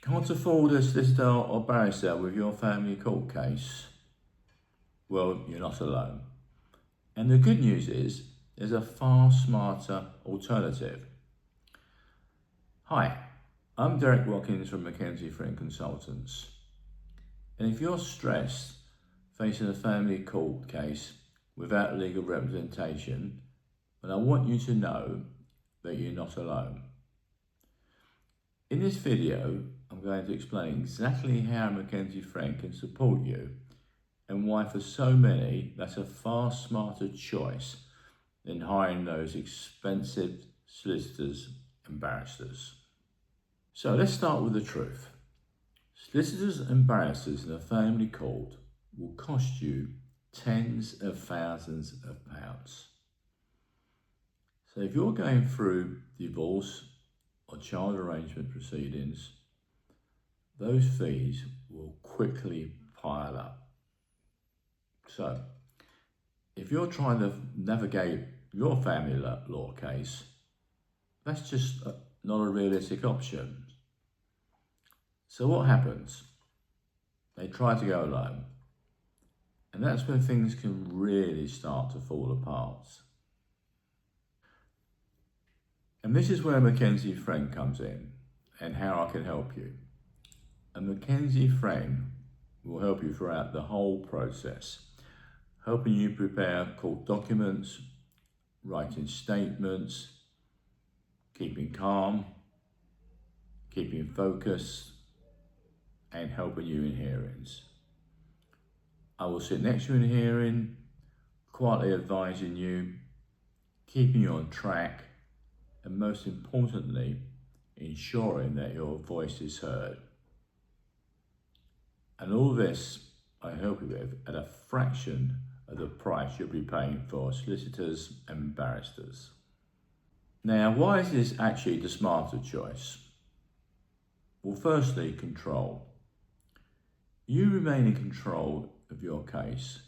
Can't afford a solicitor or barrister with your family court case? Well, you're not alone. And the good news is, there's a far smarter alternative. Hi, I'm Derek Watkins from McKenzie Friend Consultants. And if you're stressed facing a family court case without legal representation, then I want you to know that you're not alone. In this video, I'm going to explain exactly how McKenzie Friend can support you and why for so many that's a far smarter choice than hiring those expensive solicitors and barristers. So let's start with the truth. Solicitors and barristers in a family court will cost you tens of thousands of pounds. So if you're going through divorce or child arrangement proceedings, those fees will quickly pile up. So, if you're trying to navigate your family law case, that's just not a realistic option. So what happens? They try to go alone. And that's when things can really start to fall apart. And this is where McKenzie Friend comes in and how I can help you. A McKenzie Friend will help you throughout the whole process, helping you prepare court documents, writing statements, keeping calm, keeping focused, and helping you in hearings. I will sit next to you in a hearing, quietly advising you, keeping you on track, and most importantly, ensuring that your voice is heard. And all this I help you with at a fraction of the price you'll be paying for solicitors and barristers. Now, why is this actually the smarter choice? Well, firstly, control. You remain in control of your case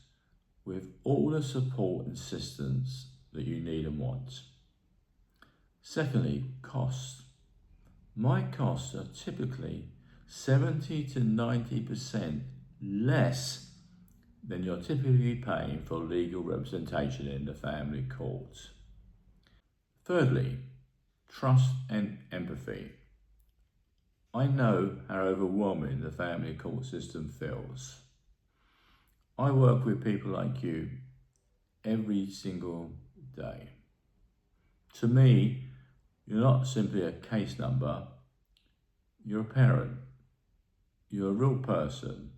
with all the support and assistance that you need and want. Secondly, costs. My costs are typically 70 to 90% less than you're typically paying for legal representation in the family court. Thirdly, trust and empathy. I know how overwhelming the family court system feels. I work with people like you every single day. To me, you're not simply a case number, you're a parent. You're a real person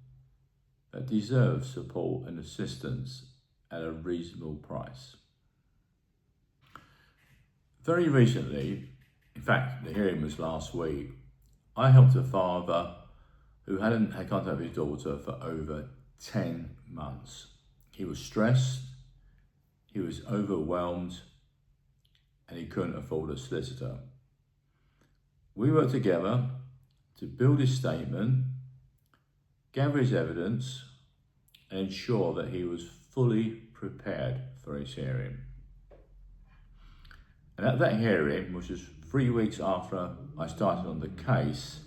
that deserves support and assistance at a reasonable price. Very recently, in fact, the hearing was last week, I helped a father who hadn't had contact with his daughter for over 10 months. He was stressed, he was overwhelmed, and he couldn't afford a solicitor. We worked together to build his statement, gather his evidence, and ensure that he was fully prepared for his hearing. And at that hearing, which was 3 weeks after I started on the case,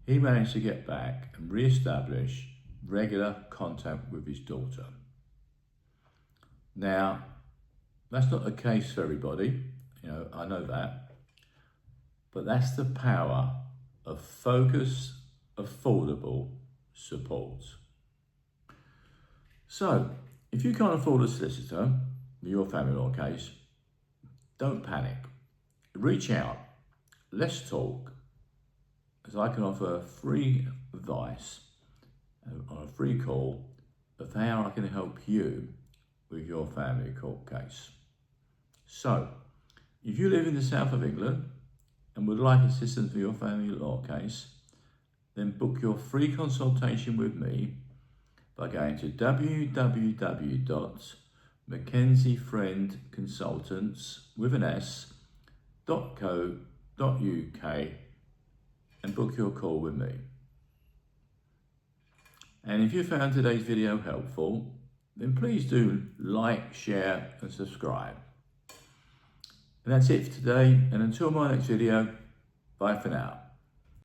he managed to get back and re-establish regular contact with his daughter. Now, that's not the case for everybody, I know that, but that's the power of focused, affordable support. So, if you can't afford a solicitor for your family law case, don't panic. Reach out, let's talk, as I can offer free advice on a free call of how I can help you with your family court case. So, if you live in the south of England and would like assistance for your family law case, then book your free consultation with me by going to www.mckenziefriendconsultants.co.uk and book your call with me. And if you found today's video helpful, then please do like, share and subscribe. And that's it for today, and until my next video, bye for now.